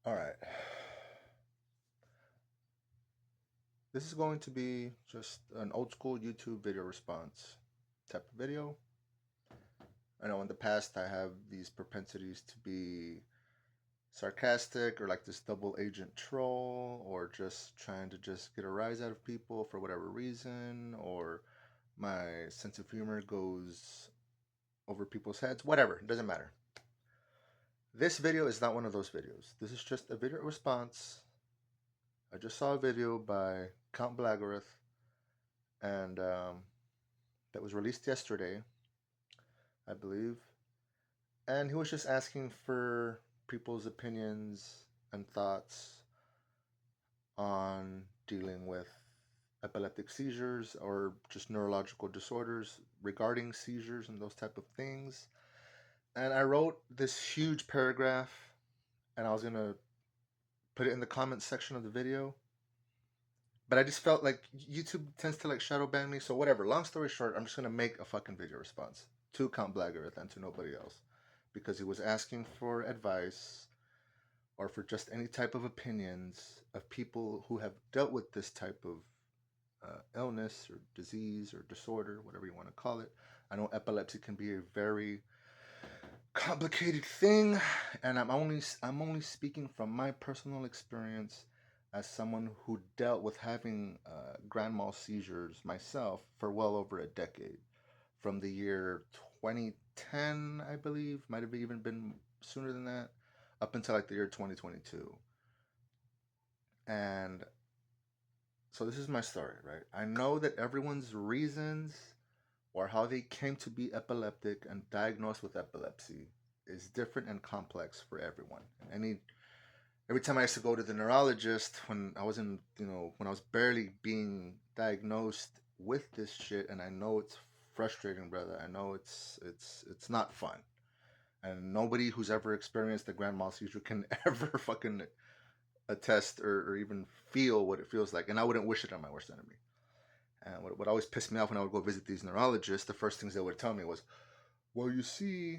All right. This is going to be just an old school YouTube video response type of video. I know in the past I have these propensities to be sarcastic or like this double agent troll or just trying to just get a rise out of people for whatever reason, or my sense of humor goes over people's heads, whatever, it doesn't matter. This video is not one of those videos. This is just a video response. I just saw a video by Count Blagorath, and that was released yesterday, I believe. And he was just asking for people's opinions and thoughts on dealing with epileptic seizures or just neurological disorders regarding seizures and those type of things. And I wrote this huge paragraph, and I was gonna put it in the comments section of the video, but I just felt like YouTube tends to like shadow ban me, so whatever. Long story short, I'm just gonna make a fucking video response to Count Blagorath and to nobody else, because he was asking for advice or for just any type of opinions of people who have dealt with this type of illness or disease or disorder, whatever you want to call it. I know epilepsy can be a very complicated thing, and I'm only speaking from my personal experience as someone who dealt with having grand mal seizures myself for well over a decade, from the year 2010, I believe, might have even been sooner than that, up until like the year 2022. And so this is my story, right? I know that everyone's reasons or how they came to be epileptic and diagnosed with epilepsy is different and complex for everyone. And every time I used to go to the neurologist when I was when I was barely being diagnosed with this shit, and I know it's frustrating, brother. I know it's not fun. And nobody who's ever experienced a grand mal seizure can ever fucking attest or even feel what it feels like. And I wouldn't wish it on my worst enemy. And what always pissed me off when I would go visit these neurologists, the first things they would tell me was, well, you see,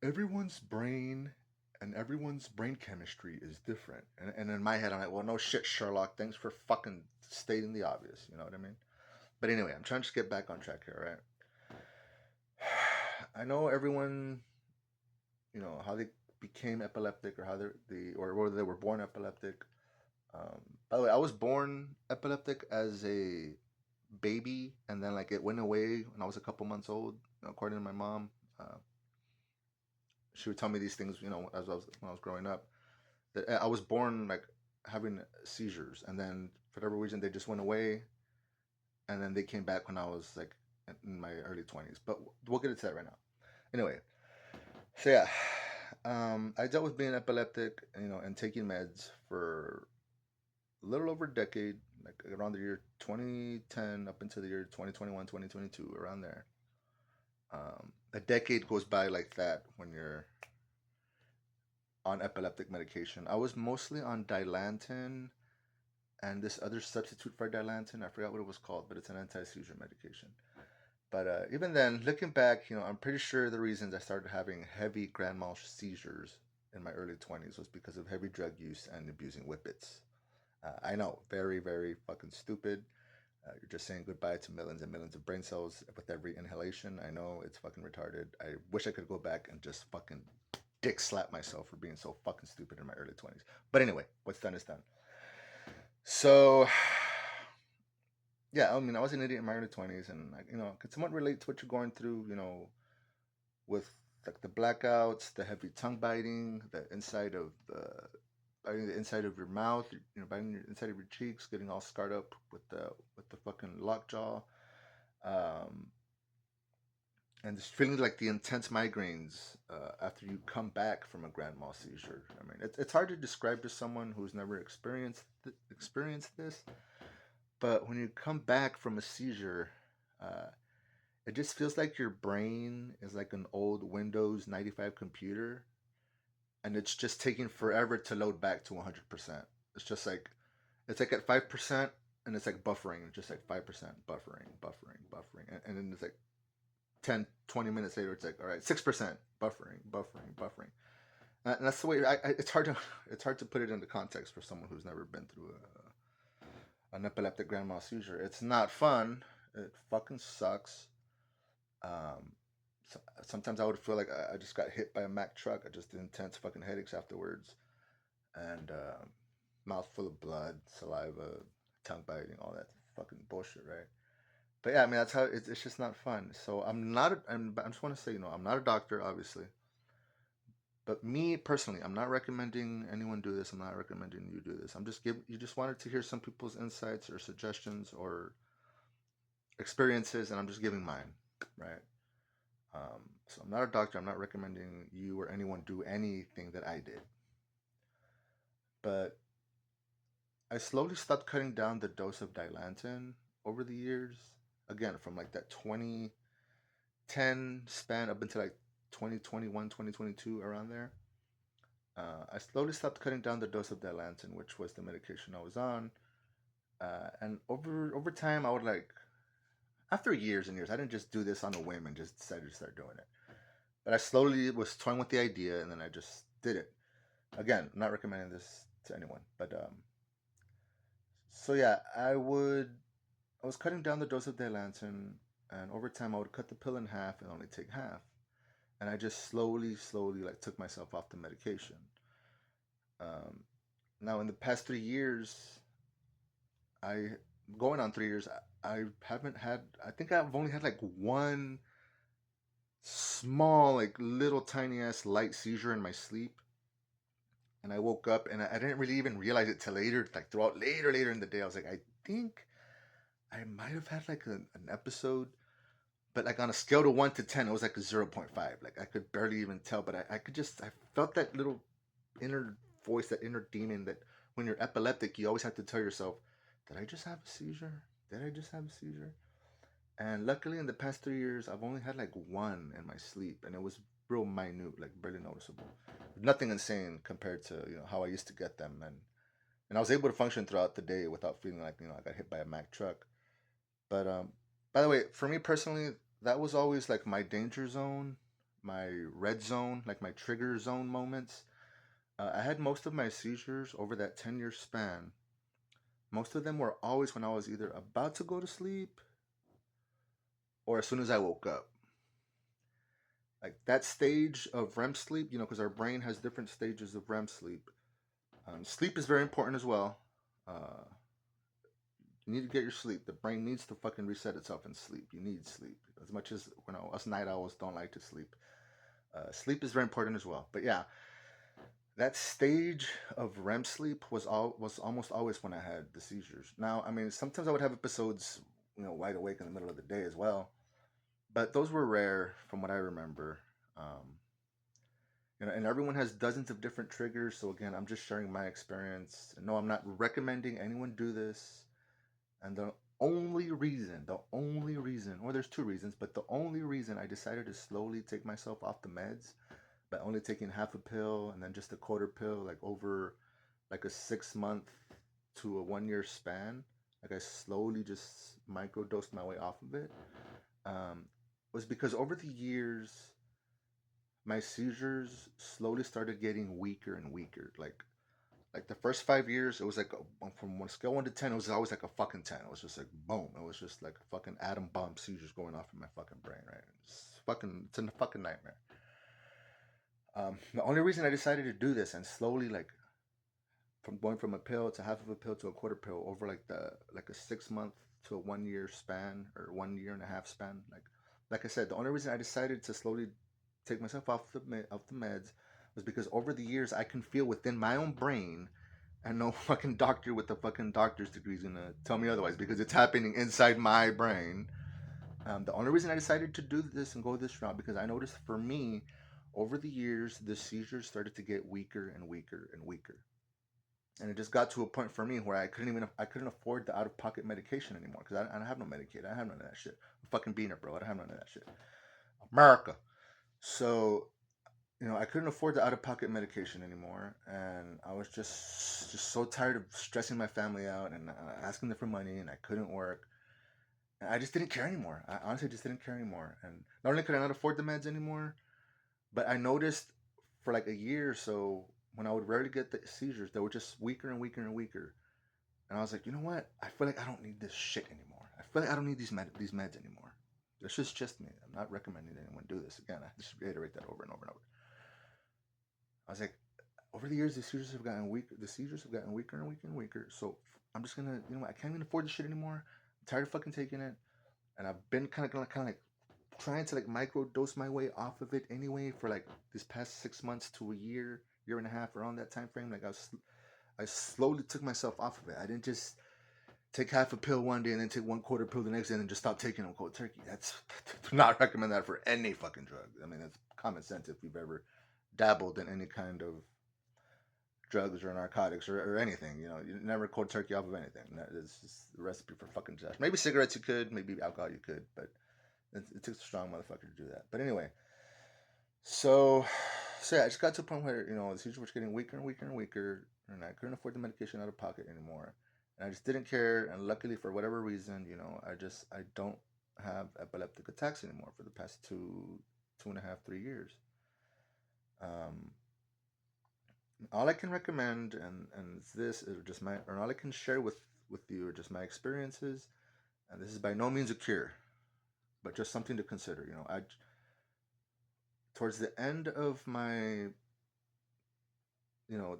everyone's brain and everyone's brain chemistry is different. And in my head, I'm like, well, no shit, Sherlock. Thanks for fucking stating the obvious. You know what I mean? But anyway, I'm trying to just get back on track here, right? I know everyone, how they became epileptic, or how or whether they were born epileptic. Um, by the way, I was born epileptic as a baby, and then like it went away when I was a couple months old. According to my mom, uh, she would tell me these things, as when I was growing up. That I was born like having seizures, and then for whatever reason they just went away, and then they came back when I was like in my early 20s. But we'll get into that right now. Anyway, so yeah, I dealt with being epileptic, and taking meds for a little over a decade, like around the year 2010 up into the year 2021, 2022, around there. A decade goes by like that when you're on epileptic medication. I was mostly on Dilantin and this other substitute for Dilantin. I forgot what it was called, but it's an anti-seizure medication. But even then, looking back, I'm pretty sure the reasons I started having heavy grand mal seizures in my early 20s was because of heavy drug use and abusing whippets. I know, very, very fucking stupid. You're just saying goodbye to millions and millions of brain cells with every inhalation. I know it's fucking retarded. I wish I could go back and just fucking dick slap myself for being so fucking stupid in my early 20s. But anyway, what's done is done. So, yeah, I mean, I was an idiot in my early 20s, and I could somewhat relate to what you're going through, with like the blackouts, the heavy tongue biting, biting the inside of your mouth, biting the inside of your cheeks, getting all scarred up with the fucking lockjaw, um, and just feeling like the intense migraines after you come back from a grand mal seizure. I mean, it's hard to describe to someone who's never experienced this, but when you come back from a seizure, uh, it just feels like your brain is like an old Windows 95 computer, and it's just taking forever to load back to 100%. It's just like it's like at 5%, and it's like buffering, just like 5% buffering, buffering, buffering, and then it's like 10, 20 minutes later, it's like, all right, 6% buffering, buffering, buffering. And that's the way. it's hard to put it into context for someone who's never been through an epileptic grand mal seizure. It's not fun. It fucking sucks. Um, Sometimes I would feel like I just got hit by a Mack truck. I just did intense fucking headaches afterwards, and mouth full of blood, saliva, tongue biting, all that fucking bullshit, right? But yeah, I mean that's how it's just not fun. So I'm not. I just want to say, I'm not a doctor, obviously, but me personally, I'm not recommending anyone do this. I'm not recommending you do this. I'm just give. You just wanted to hear some people's insights or suggestions or experiences, and I'm just giving mine, right? So I'm not a doctor. I'm not recommending you or anyone do anything that I did. But I slowly stopped cutting down the dose of Dilantin over the years. Again, from like that 2010 span up until like 2021, 2022, around there. I slowly stopped cutting down the dose of Dilantin, which was the medication I was on. And over time, I would like, after years and years, I didn't just do this on a whim and just decided to start doing it. But I slowly was toying with the idea, and then I just did it. Again, I'm not recommending this to anyone, but so yeah, I was cutting down the dose of Dilantin, and over time I would cut the pill in half and only take half, and I just slowly like took myself off the medication. Um, Now in the past 3 years, I going on 3 years, I haven't had. I think I've only had like one small, like little tiny ass light seizure in my sleep, and I woke up and I didn't really even realize it till later, like throughout later in the day. I was like, I think I might have had like an episode, but like on a scale to 1 to 10, it was like a 0.5. Like I could barely even tell, but I could just I felt that little inner voice, that inner demon that when you're epileptic, you always have to tell yourself, did I just have a seizure? Did I just have a seizure? And luckily, in the past 3 years, I've only had like one in my sleep, and it was real minute, like barely noticeable. Nothing insane compared to how I used to get them, and I was able to function throughout the day without feeling like I got hit by a Mack truck. But by the way, for me personally, that was always like my danger zone, my red zone, like my trigger zone moments. I had most of my seizures over that 10-year span. Most of them were always when I was either about to go to sleep or as soon as I woke up. Like that stage of REM sleep, because our brain has different stages of REM sleep. Sleep is very important as well. Uh, you need to get your sleep. The brain needs to fucking reset itself in sleep. You need sleep. As much as us night owls don't like to sleep. Sleep is very important as well. But yeah, that stage of REM sleep was almost always when I had the seizures. Now, I mean, sometimes I would have episodes, wide awake in the middle of the day as well, but those were rare from what I remember. Um, and everyone has dozens of different triggers. So again, I'm just sharing my experience. No, I'm not recommending anyone do this. And the only reason, or there's two reasons, but the only reason I decided to slowly take myself off the meds by only taking half a pill and then just a quarter pill, like over like a 6 month to a 1 year span, like I slowly just microdosed my way off of it, um, was because over the years, my seizures slowly started getting weaker and weaker. Like the first 5 years, it was like from one scale 1 to 10, it was always like a fucking 10. It was just like boom. It was just like a fucking atom bomb seizures going off in my fucking brain, right? It's a fucking nightmare. The only reason I decided to do this and slowly like from going from a pill to half of a pill to a quarter pill over like a 6 month to a 1 year span or 1 year and a half span, like I said, the only reason I decided to slowly take myself off the meds was because over the years I can feel within my own brain, and no fucking doctor with the fucking doctor's degree is gonna tell me otherwise because it's happening inside my brain. The only reason I decided to do this and go this route because I noticed for me, over the years, the seizures started to get weaker and weaker and weaker, and it just got to a point for me where I couldn't afford the out of pocket medication anymore because I don't have no Medicaid. I don't have none of that shit. I'm fucking beaner, bro. I don't have none of that shit. America. So I couldn't afford the out of pocket medication anymore, and I was just so tired of stressing my family out and asking them for money, and I couldn't work. And I just didn't care anymore. I honestly just didn't care anymore. And not only could I not afford the meds anymore, but I noticed for like a year or so, when I would rarely get the seizures, they were just weaker and weaker and weaker. And I was like, you know what? I feel like I don't need this shit anymore. I feel like I don't need these meds anymore. This is just me. I'm not recommending anyone do this. Again, I just reiterate that over and over and over. I was like, over the years, the seizures have gotten weaker. The seizures have gotten weaker and weaker and weaker. So I'm just gonna, you know what? I can't even afford this shit anymore. I'm tired of fucking taking it, and I've been kind of like trying to like micro dose my way off of it anyway for like this past 6 months to a year and a half, around that time frame. Like I slowly took myself off of it. I didn't just take half a pill one day and then take 1/4 pill the next day and then just stop taking them cold turkey. That's do not recommend that for any fucking drug. I mean, that's common sense if you've ever dabbled in any kind of drugs or narcotics or anything. You know, you never cold turkey off of anything. It's just a recipe for fucking disaster. Maybe cigarettes you could, maybe alcohol you could, but it takes a strong motherfucker to do that. But anyway, so so yeah, I just got to a point where the seizures were getting weaker and weaker and weaker, and I couldn't afford the medication out of pocket anymore, and I just didn't care. And luckily, for whatever reason, I don't have epileptic attacks anymore for the past two and a half, 3 years. Um, all I can recommend, and this is just my, or all I can share with you are just my experiences, and this is by no means a cure, but just something to consider. I towards the end of my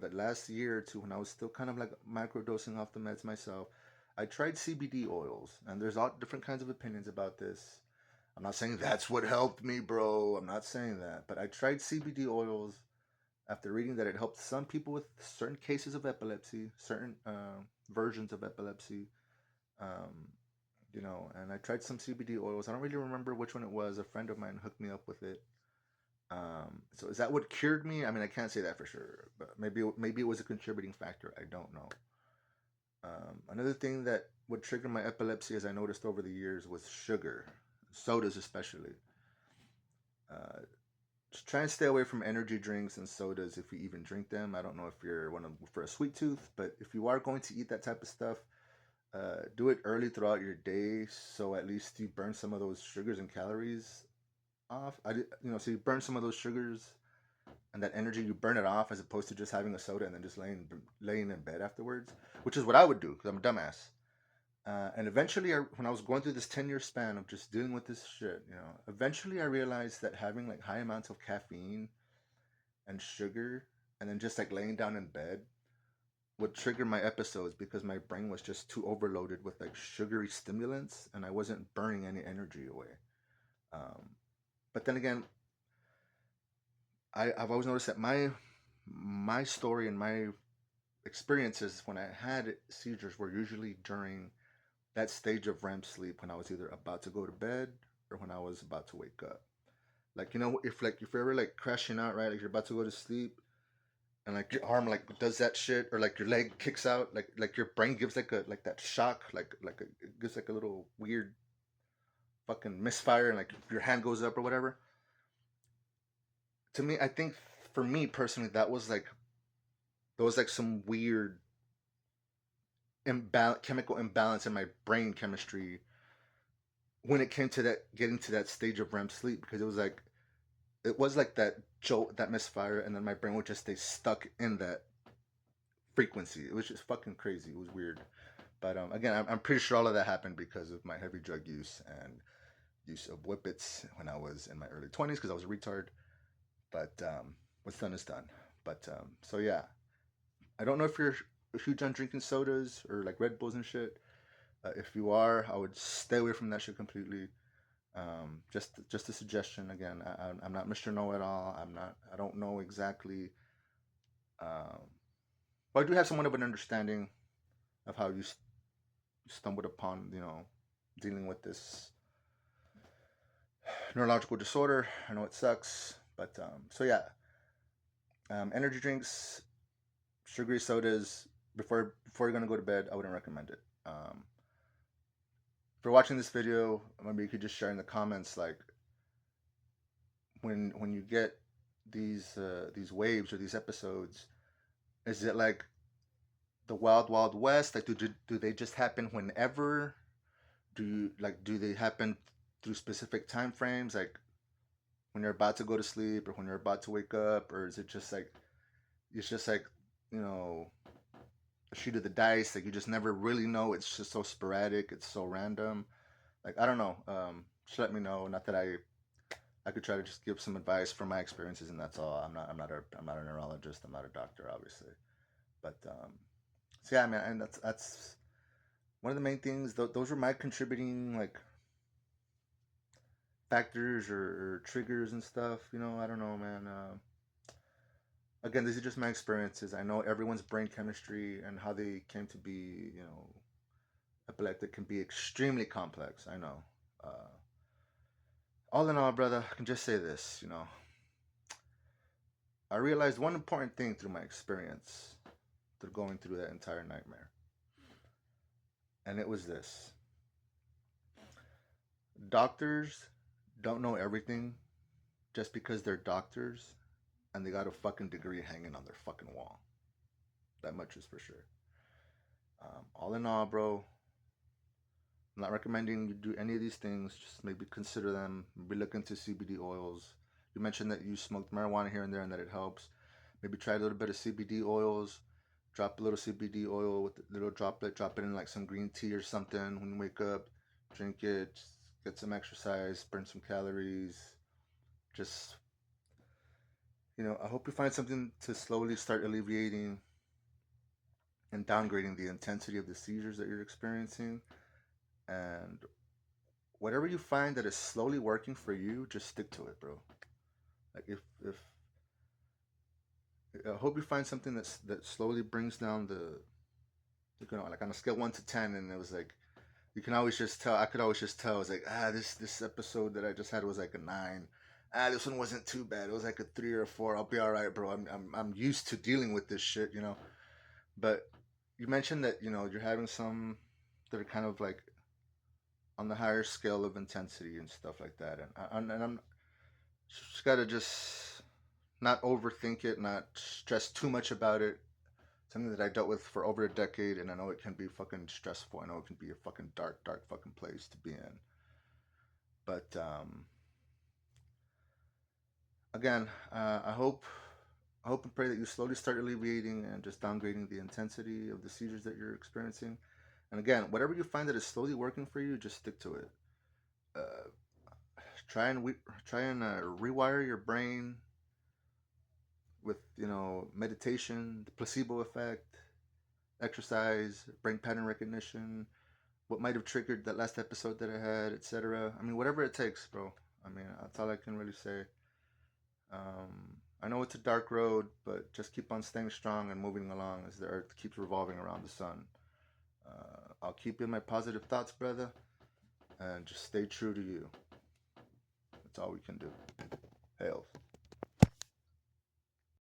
that last year or two, when I was still kind of like microdosing off the meds myself, I tried CBD oils, and there's all different kinds of opinions about this. I'm not saying that's what helped me, bro. I'm not saying that, but I tried CBD oils after reading that it helped some people with certain cases of epilepsy, certain versions of epilepsy. Um, and I tried some CBD oils. I don't really remember which one it was. A friend of mine hooked me up with it. So is that what cured me? I mean, I can't say that for sure, but maybe it was a contributing factor. I don't know. Another thing that would trigger my epilepsy, as I noticed over the years, was sugar, sodas especially. Uh, just try and stay away from energy drinks and sodas if you even drink them. I don't know if you're one of for a sweet tooth, but if you are going to eat that type of stuff, do it early throughout your day, so at least you burn some of those sugars and calories off. So you burn some of those sugars and that energy, you burn it off as opposed to just having a soda and then just laying in bed afterwards, which is what I would do because I'm a dumbass. And eventually, when I was going through this 10-year span of just dealing with this shit, eventually I realized that having like high amounts of caffeine and sugar and then just like laying down in bed would trigger my episodes because my brain was just too overloaded with like sugary stimulants and I wasn't burning any energy away. Um, but then again, I've always noticed that my story and my experiences when I had seizures were usually during that stage of REM sleep when I was either about to go to bed or when I was about to wake up. Like if you're ever like crashing out, right? Like you're about to go to sleep and like your arm like does that shit or like your leg kicks out, like your brain gives like that shock, it gives like a little weird fucking misfire and like your hand goes up or whatever. To me, I think for me personally, there was like some weird chemical imbalance in my brain chemistry when it came to that getting to that stage of REM sleep because it was like that jolt, that misfire, and then my brain would just stay stuck in that frequency. It was just fucking crazy. It was weird. But again, I'm pretty sure all of that happened because of my heavy drug use and use of whippets when I was in my early 20s because I was a retard. But what's done is done. But so yeah, I don't know if you're huge on drinking sodas or like Red Bulls and shit. If you are, I would stay away from that shit completely. Just a suggestion. Again, I'm not Mr. Know It All. I don't know exactly. Um, but I do have somewhat of an understanding of how you stumbled upon dealing with this neurological disorder. I know it sucks, but so yeah, energy drinks, sugary sodas before you're gonna go to bed, I wouldn't recommend it. If you're watching this video, maybe you could just share in the comments like when you get these waves or these episodes, is it like the wild wild west? Like do they just happen whenever? Do they happen through specific time frames? Like when you're about to go to sleep or when you're about to wake up, or is it just like it's just like you know a sheet of the dice? Like you just never really know. It's just so sporadic. It's so random. Like I don't know. Just let me know. Not that I could try to just give some advice from my experiences, and that's all. I'm not a neurologist. I'm not a doctor, obviously. But so yeah, man, and that's one of the main things. Those were my contributing like factors or triggers and stuff. I don't know, man. Again, these are just my experiences. I know everyone's brain chemistry and how they came to be, epileptic can be extremely complex. I know. Uh, all in all, brother, I can just say this. I realized one important thing through my experience, through going through that entire nightmare, and it was this: doctors don't know everything just because they're doctors and they got a fucking degree hanging on their fucking wall. That much is for sure. All in all, bro, I'm not recommending you do any of these things. Just maybe consider them. Maybe look into CBD oils. You mentioned that you smoked marijuana here and there and that it helps. Maybe try a little bit of CBD oils. Drop a little CBD oil with a little droplet. Drop it in like some green tea or something when you wake up. Drink it. Get some exercise. Burn some calories. Just, I hope you find something to slowly start alleviating and downgrading the intensity of the seizures that you're experiencing. And whatever you find that is slowly working for you, just stick to it, bro. Like if I hope you find something that slowly brings down like on a scale 1 to 10, and it was like you can always just tell. I could always just tell. It was like this episode that I just had was like a 9. This one wasn't too bad. It was like a 3 or 4. I'll be all right, bro. I'm used to dealing with this shit. But you mentioned that you're having some that are kind of like on the higher scale of intensity and stuff like that, and I'm just gotta just not overthink it, not stress too much about it. Something that I dealt with for over a decade, and I know it can be fucking stressful. I know it can be a fucking dark, dark fucking place to be in. But again, I hope and pray that you slowly start alleviating and just downgrading the intensity of the seizures that you're experiencing. And again, whatever you find that is slowly working for you, just stick to it. Uh, try and rewire your brain with meditation, the placebo effect, exercise, brain pattern recognition, what might have triggered that last episode that I had, etc. I mean, whatever it takes, bro. I mean, that's all I can really say. I know it's a dark road, but just keep on staying strong and moving along as the earth keeps revolving around the sun. I'll keep in my positive thoughts, brother, and just stay true to you. That's all we can do. Hail.